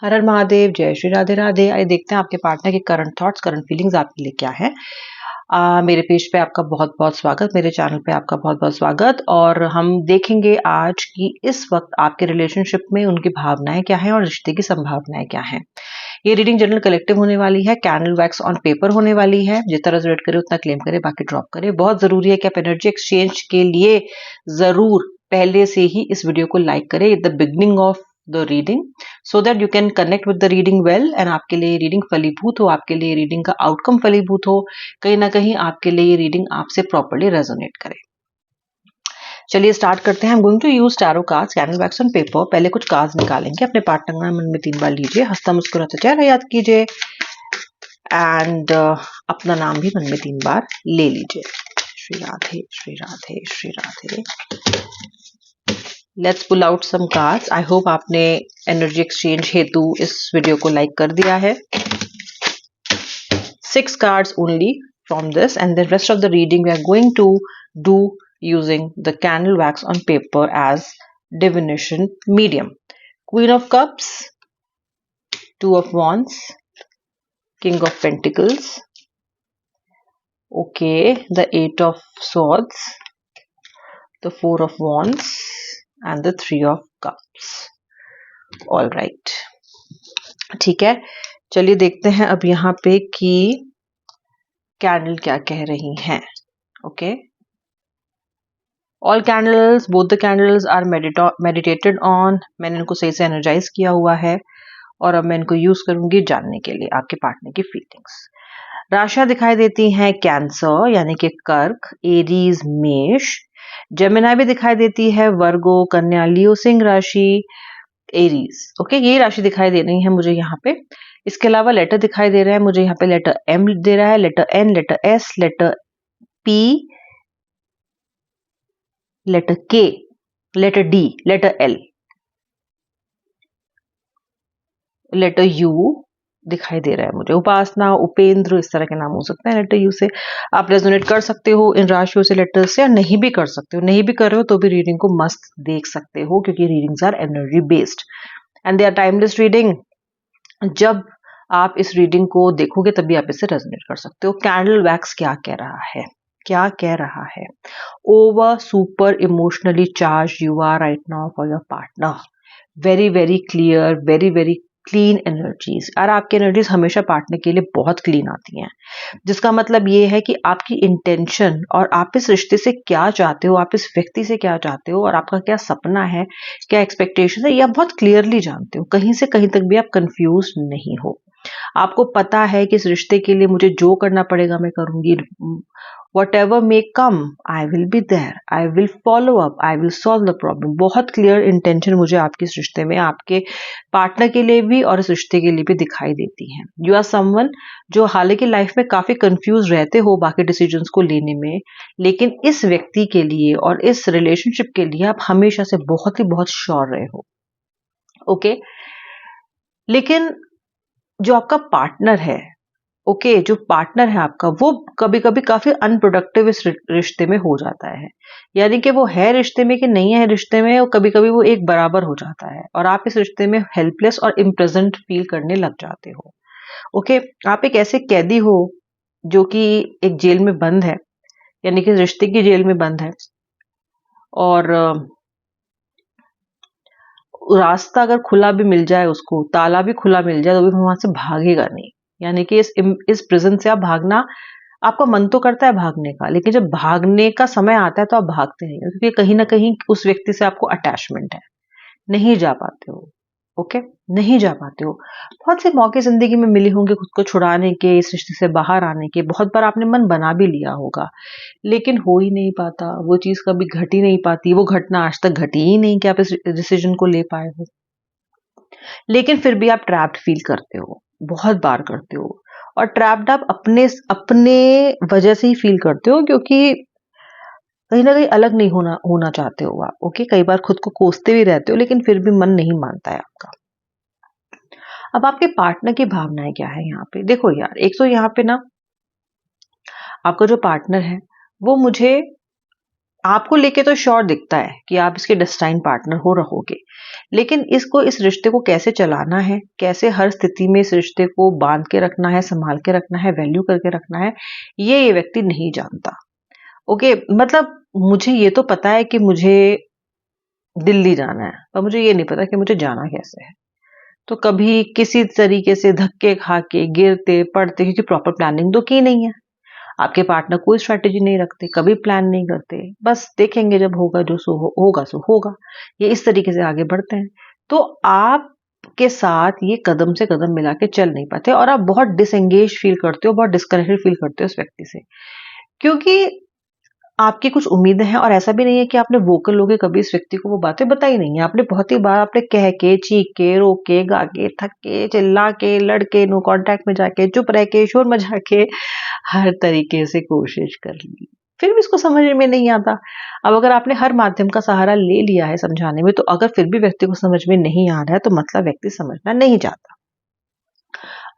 हर हर महादेव, जय श्री राधे राधे। आइए देखते हैं आपके पार्टनर के करंट थॉट्स, करंट फीलिंग्स आपके लिए क्या है। मेरे पेज पे आपका बहुत बहुत स्वागत, मेरे चैनल पे आपका बहुत बहुत स्वागत। और हम देखेंगे आज कि इस वक्त आपके रिलेशनशिप में उनकी भावनाएं क्या हैं और रिश्ते की संभावनाएं क्या हैं। ये रीडिंग जनरल कलेक्टिव होने वाली है, कैंडल वैक्स ऑन पेपर होने वाली है। जितना रेजोनेट करे उतना क्लेम करे, बाकी ड्रॉप करे। बहुत जरूरी है कि आप एनर्जी एक्सचेंज के लिए जरूर पहले से ही इस वीडियो को लाइक करें the beginning of the reading, so that you can connect with the reading well and आपके लिए रीडिंग फलीभूत हो, आपके लिए रीडिंग का आउटकम फलीभूत हो, कहीं ना कहीं आपके लिए ये रीडिंग आपसे प्रॉपर्ली रेजोनेट करे। चलिए स्टार्ट करते हैं। I'm going to use tarot cards, candle wax on paper. पहले कुछ कार्ड्स निकालेंगे, अपने पार्टनर का मन में 3 बार लीजिए, हंसता मुस्कुराता चेहरा याद कीजिए एंड अपना नाम भी मन में 3 बार ले लीजिए। Shri Radhe Shri Radhe Shri Radhe. Let's pull out some cards. I hope आपने एनर्जी एक्सचेंज हेतु इस वीडियो को लाइक कर दिया है। 6 cards only from this, and the rest of the reading we are going to do using the candle wax on paper as divination medium. Queen of Cups, Two of Wands, King of Pentacles, okay, the 8 of Swords, the 4 of Wands and the 3 of Cups. All right, ठीक है। चलिए देखते हैं अब यहाँ पे कि candle क्या कह रही हैं। Okay, all candles, both the candles are meditated on. मैंने इनको सही से एनर्जाइज किया हुआ है और अब मैं इनको यूज करूंगी जानने के लिए आपके पार्टनर की फीलिंग्स। राशियां दिखाई देती हैं कैंसर यानी कि कर्क, एरीज मेष, जेमिनाई भी दिखाई देती है, वर्गो, कन्या, लियो, सिंह राशि, एरीज। ओके, ये राशि दिखाई दे रही है मुझे यहाँ पे। इसके अलावा लेटर दिखाई दे रहा है मुझे यहाँ पे, लेटर एम दे रहा है, letter N, letter S, letter P, letter K, letter D, letter L, letter U दिखाई दे रहा है मुझे। उपासना, उपेंद्र, इस तरह के नाम हो सकते हैं लेटर यू से। आप रेजोनेट कर सकते हो इन राशियों से, लेटर से, या नहीं भी कर सकते हो। नहीं भी कर रहे हो तो भी रीडिंग को मस्त देख सकते हो, क्योंकि readings are energy based and they are timeless reading. जब आप इस रीडिंग को देखोगे तभी आप इसे रेजोनेट कर सकते हो। कैंडल वैक्स क्या कह रहा है, क्या कह रहा है? Over super emotionally charge you are right now for your partner. Very very clear, very very clean energies. और आपकी एनर्जीज हमेशा पार्टनर के लिए बहुत क्लीन आती हैं, जिसका मतलब ये है कि आपकी इंटेंशन और आप इस रिश्ते से क्या चाहते हो, आप इस व्यक्ति से क्या चाहते हो और आपका क्या सपना है, क्या एक्सपेक्टेशन है, ये आप बहुत क्लियरली जानते हो। कहीं से कहीं तक भी आप कंफ्यूज नहीं हो। आपको पता है कि इस रिश्ते के लिए मुझे जो करना पड़ेगा मैं करूंगी। whatever may come, I will be there, I will follow up, I will solve the problem। बहुत क्लियर इंटेंशन मुझे आपके इस रिश्ते में, आपके पार्टनर के लिए भी और इस रिश्ते के लिए भी दिखाई देती है। यू आर समवन जो हालांकि लाइफ में काफी कंफ्यूज रहते हो बाकी डिसीजंस को लेने में, लेकिन इस व्यक्ति के लिए और इस रिलेशनशिप के लिए आप हमेशा से बहुत ही बहुत श्योर रहे हो। ओके, लेकिन जो आपका पार्टनर है, ओके, जो पार्टनर है आपका, वो कभी कभी काफी अनप्रोडक्टिव इस रिश्ते में हो जाता है। यानी कि वो है रिश्ते में कि नहीं है रिश्ते में, और कभी कभी वो एक बराबर हो जाता है और आप इस रिश्ते में हेल्पलेस और इम्प्रेजेंट फील करने लग जाते हो। ओके, आप एक ऐसे कैदी हो जो कि एक जेल में बंद है, यानी कि रिश्ते की जेल में बंद है, और रास्ता अगर खुला भी मिल जाए, उसको ताला भी खुला मिल जाए, तो भी वहां से भागेगा नहीं। यानी कि इस प्रिजन से आप भागना, आपका मन तो करता है भागने का, लेकिन जब भागने का समय आता है तो आप भागते नहीं हो, क्योंकि कहीं ना कहीं उस व्यक्ति से आपको अटैचमेंट है। नहीं जा पाते हो। ओके, नहीं जा पाते हो। बहुत से मौके जिंदगी में मिले होंगे खुद को छुड़ाने के, इस रिश्ते से बाहर आने के। बहुत बार आपने मन बना भी लिया होगा, लेकिन हो ही नहीं पाता, वो चीज कभी घट ही नहीं पाती, वो घटना आज तक घटी ही नहीं कि आप इस डिसीजन को ले पाए हो। लेकिन फिर भी आप ट्रैप्ड फील करते हो, बहुत बार करते हो। और ट्रैप्ड आप अपने अपने वजह से ही फील करते हो, क्योंकि कहीं ना कहीं अलग नहीं होना चाहते हो आप। ओके, कई बार खुद को कोसते भी रहते हो, लेकिन फिर भी मन नहीं मानता है आपका। अब आपके पार्टनर की भावनाएं क्या है यहाँ पे? देखो यार, एक तो यहाँ पे ना आपका जो पार्टनर है वो मुझे आपको लेके तो श्योर दिखता है कि आप इसके डेस्टाइन पार्टनर हो रहोगे, लेकिन इस रिश्ते को कैसे चलाना है, कैसे हर स्थिति में इस रिश्ते को बांध के रखना है, संभाल के रखना है, वैल्यू करके रखना है, ये व्यक्ति नहीं जानता। ओके, मतलब मुझे ये तो पता है कि मुझे दिल्ली जाना है, पर मुझे ये नहीं पता कि मुझे जाना कैसे है। तो कभी किसी तरीके से धक्के खा के गिरते पड़ते, क्योंकि प्रॉपर प्लानिंग तो की नहीं है। आपके पार्टनर कोई स्ट्रैटेजी नहीं रखते, कभी प्लान नहीं करते, बस देखेंगे जब होगा जो होगा सो होगा, ये इस तरीके से आगे बढ़ते हैं। तो आप के साथ ये कदम से कदम मिला के चल नहीं पाते और आप बहुत डिसएंगेज फील करते हो, बहुत डिस्कनेक्टेड फील करते हो उस व्यक्ति से, क्योंकि आपकी कुछ उम्मीदें हैं। और ऐसा भी नहीं है कि आपने वोकल होके कभी इस व्यक्ति को वो बातें बताई नहीं है, आपने बहुत ही बार आपने कह के, चीख के, रो के, गा के, थक के, चिल्ला के, लड़ के, नो कांटेक्ट में जाके, चुप रह के, शोर मचा के, हर तरीके से कोशिश कर ली, फिर भी इसको समझ में नहीं आता। अब अगर आपने हर माध्यम का सहारा ले लिया है समझाने में, तो अगर फिर भी व्यक्ति को समझ में नहीं आ रहा है, तो मतलब व्यक्ति समझना नहीं चाहता।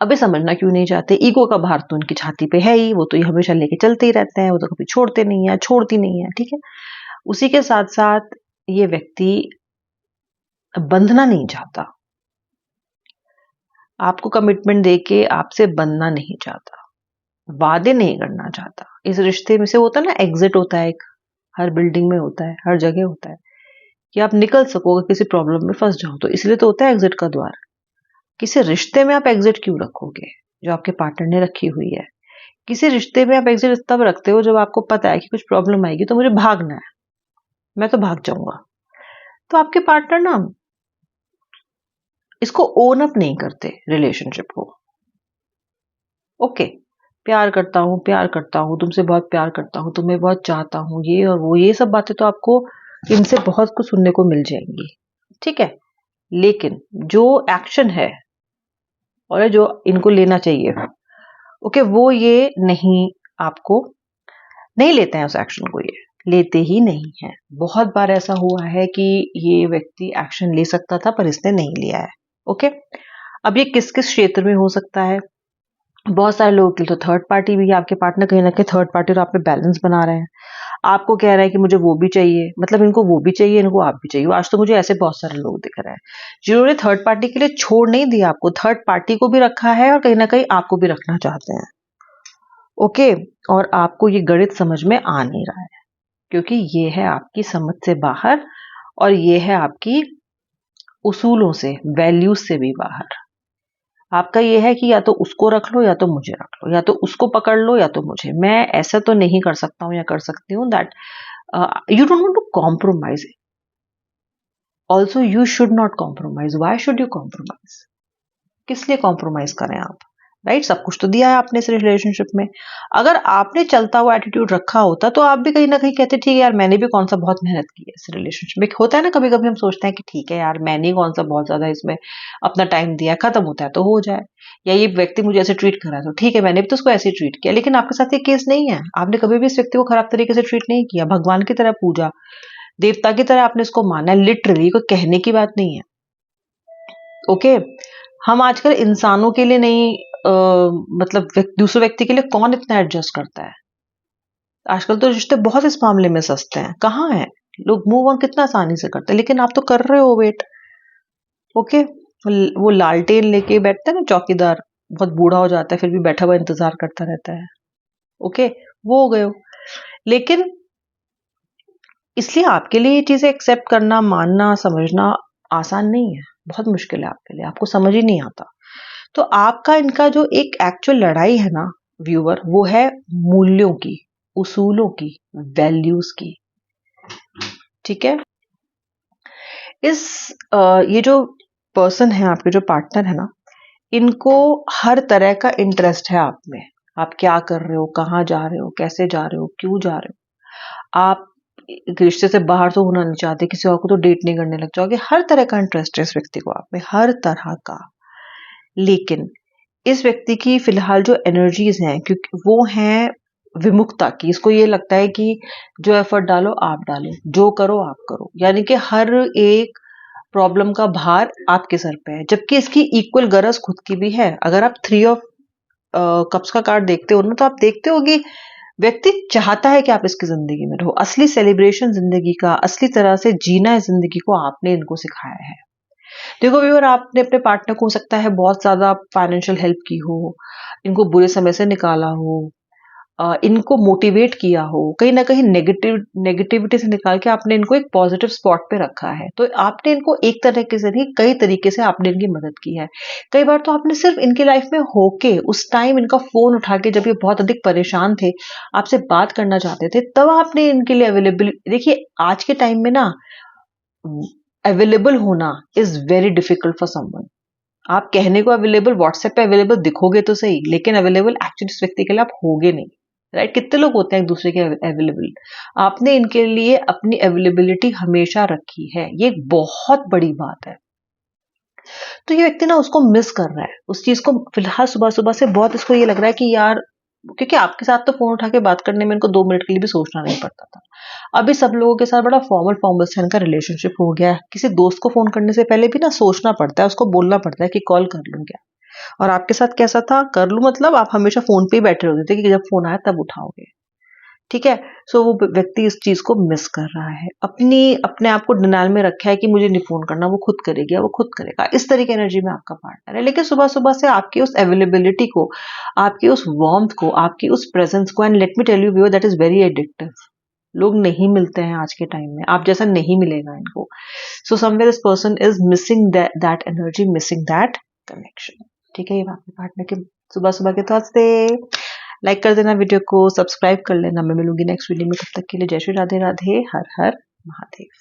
अबे समझना क्यों नहीं चाहते? ईगो का भार तो उनकी छाती पे है ही, वो तो ये हमेशा लेके चलते ही रहते हैं, वो तो कभी छोड़ते नहीं है, छोड़ती नहीं है, ठीक है। उसी के साथ साथ ये व्यक्ति बंधना नहीं चाहता, आपको कमिटमेंट देके आपसे बंधना नहीं चाहता, वादे नहीं करना चाहता। इस रिश्ते में से होता है ना, एग्जिट होता है एक, हर बिल्डिंग में होता है, हर जगह होता है कि आप निकल सको अगर किसी प्रॉब्लम में फंस जाओ, तो इसलिए तो होता है एग्जिट का द्वार। किसी रिश्ते में आप एग्जिट क्यों रखोगे जो आपके पार्टनर ने रखी हुई है? किसी रिश्ते में आप एग्जिट तब रखते हो जब आपको पता है कि कुछ प्रॉब्लम आएगी तो मुझे भागना है, मैं तो भाग जाऊंगा। तो आपके पार्टनर ना इसको ओन अप नहीं करते रिलेशनशिप को। ओके, प्यार करता हूँ, प्यार करता हूँ, तुमसे बहुत प्यार करता हूँ, तुम्हें बहुत चाहता हूँ, ये और वो, ये सब बातें तो आपको इनसे बहुत कुछ सुनने को मिल जाएंगी, ठीक है। लेकिन जो एक्शन है और जो इनको लेना चाहिए, ओके, वो ये नहीं, आपको नहीं लेते हैं उस एक्शन को, ये लेते ही नहीं है। बहुत बार ऐसा हुआ है कि ये व्यक्ति एक्शन ले सकता था पर इसने नहीं लिया है। ओके, अब ये किस किस क्षेत्र में हो सकता है? बहुत सारे लोगों के लिए तो थर्ड पार्टी भी है, आपके पार्टनर कहीं ना कहीं थर्ड पार्टी और आप में बैलेंस बना रहे हैं, आपको कह रहा है कि मुझे वो भी चाहिए, मतलब इनको वो भी चाहिए, इनको आप भी चाहिए। आज तो मुझे ऐसे बहुत सारे लोग दिख रहे हैं जिन्होंने थर्ड पार्टी के लिए छोड़ नहीं दिया, आपको थर्ड पार्टी को भी रखा है और कहीं ना कहीं आपको भी रखना चाहते हैं। ओके, और आपको ये गणित समझ में आ नहीं रहा है, क्योंकि ये है आपकी समझ से बाहर और ये है आपकी उसूलों से, वैल्यूज से भी बाहर। आपका ये है कि या तो उसको रख लो या तो मुझे रख लो, या तो उसको पकड़ लो या तो मुझे, मैं ऐसा तो नहीं कर सकता हूं या कर सकती हूँ that you don't want to compromise. Also you should not compromise. Why should you compromise? किस लिए कॉम्प्रोमाइज करें आप? राइट, सब कुछ तो दिया है आपने इस रिलेशनशिप में। अगर आपने चलता हुआ एटीट्यूड रखा होता तो आप भी कहीं ना कहीं कहते ठीक है यार, मैंने भी कौन सा बहुत मेहनत की है इस रिलेशनशिप में। होता है ना, कभी कभी हम सोचते हैं कि ठीक है यार, मैंने कौन सा बहुत ज्यादा इसमें अपना टाइम दिया, खत्म होता है तो हो जाए, या ये व्यक्ति मुझे ऐसे ट्रीट कर रहा है तो ठीक है, मैंने भी तो उसको ऐसे ट्रीट किया। लेकिन आपके साथ ये केस नहीं है, आपने कभी भी इस व्यक्ति को खराब तरीके से ट्रीट नहीं किया, भगवान की तरह पूजा, देवता की तरह आपने इसको माना है, लिटरली, कोई कहने की बात नहीं है। ओके, हम आजकल इंसानों के लिए नहीं, मतलब दूसरे व्यक्ति के लिए कौन इतना एडजस्ट करता है? आजकल तो रिश्ते बहुत इस मामले में सस्ते हैं, कहाँ है लोग मूव ऑन कितना आसानी से करते हैं, लेकिन आप तो कर रहे हो वेट। ओके, वो लालटेन लेके बैठता है ना चौकीदार, बहुत बूढ़ा हो जाता है फिर भी बैठा हुआ इंतजार करता रहता है। ओके, वो हो गए हो। लेकिन इसलिए आपके लिए ये चीजें एक्सेप्ट करना, मानना, समझना आसान नहीं है, बहुत मुश्किल है आपके लिए, आपको समझ ही नहीं आता। तो आपका इनका जो एक एक्चुअल लड़ाई है ना व्यूअर, वो है मूल्यों की, उसूलों की, वैल्यूज की, ठीक है। इस ये जो पर्सन है, आपके जो पार्टनर है ना, इनको हर तरह का इंटरेस्ट है आप में। आप क्या कर रहे हो, कहाँ जा रहे हो, कैसे जा रहे हो, क्यों जा रहे हो, आप रिश्ते से बाहर तो होना नहीं चाहते, किसी और को तो डेट नहीं करने लग जाओगे, हर तरह का इंटरेस्ट है इस व्यक्ति को आप में, हर तरह का। लेकिन इस व्यक्ति की फिलहाल जो एनर्जीज हैं, क्योंकि वो हैं विमुखता की, इसको ये लगता है कि जो एफर्ट डालो आप डालो, जो करो आप करो, यानी कि हर एक प्रॉब्लम का भार आपके सर पे है, जबकि इसकी इक्वल गरज खुद की भी है। अगर आप थ्री ऑफ कप्स का कार्ड देखते हो ना, तो आप देखते हो कि व्यक्ति चाहता है कि आप इसकी जिंदगी में रहो। असली सेलिब्रेशन जिंदगी का, असली तरह से जीना है जिंदगी को, आपने इनको सिखाया है। देखो व्यूअर, आपने अपने पार्टनर को हो सकता है बहुत ज्यादा फाइनेंशियल हेल्प की हो, इनको बुरे समय से निकाला हो, इनको मोटिवेट किया हो, कहीं ना कहीं नेगेटिविटी से निकाल के आपने इनको एक पॉजिटिव स्पॉट पे रखा है। तो आपने इनको एक तरीके से नहीं, कई तरीके से आपने इनकी मदद की है। कई बार तो आपने सिर्फ इनकी लाइफ में होके उस टाइम इनका फोन उठा के, जब ये बहुत अधिक परेशान थे, आपसे बात करना चाहते थे, तब आपने इनके लिए अवेलेबल। देखिए आज के टाइम में ना, अवेलेबल होना is very difficult for someone. आप कहने को अवेलेबल, व्हाट्सएप पे अवेलेबल दिखोगे तो सही, लेकिन अवेलेबल एक्चुअली उस व्यक्ति के लिए आप होगे नहीं। राइट? कितने लोग होते हैं एक दूसरे के अवेलेबल। आपने इनके लिए अपनी अवेलेबिलिटी हमेशा रखी है, ये एक बहुत बड़ी बात है। तो ये व्यक्ति ना उसको मिस कर रहा है, उस चीज को फिलहाल सुबह सुबह से बहुत इसको ये लग रहा है कि यार, क्योंकि आपके साथ तो फोन उठा के बात करने में इनको 2 मिनट के लिए भी सोचना नहीं पड़ता था। अभी सब लोगों के साथ बड़ा फॉर्मल फॉर्मल से इनका रिलेशनशिप हो गया है। किसी दोस्त को फोन करने से पहले भी ना सोचना पड़ता है, उसको बोलना पड़ता है कि कॉल कर लूं क्या। और आपके साथ कैसा था, कर लूं मतलब आप हमेशा फोन पे ही बैठे होते थे कि जब फोन आया तब उठाओगे। ठीक है? सो वो व्यक्ति इस चीज को मिस कर रहा है, अपने आप को डिनायल में रखा है कि मुझे नहीं फोन करना, वो खुद करेगी, वो खुद करेगा। इस तरह की एनर्जी में आपका पार्टनर है। लेकिन सुबह सुबह से आपकी उस अवेलेबिलिटी को, आपकी उस वार्मथ को, आपकी उस प्रेजेंस को, and let me tell you viewer, that is very addictive. लोग नहीं मिलते हैं आज के टाइम में, आप जैसा नहीं मिलेगा इनको। So somewhere this person is missing that energy, missing that connection. ठीक है? ये आपके पार्टनर के सुबह सुबह के थॉट्स थे। लाइक कर देना वीडियो को, सब्सक्राइब कर लेना। मैं मिलूंगी नेक्स्ट वीडियो में, तब तक के लिए जय श्री राधे राधे, हर हर महादेव।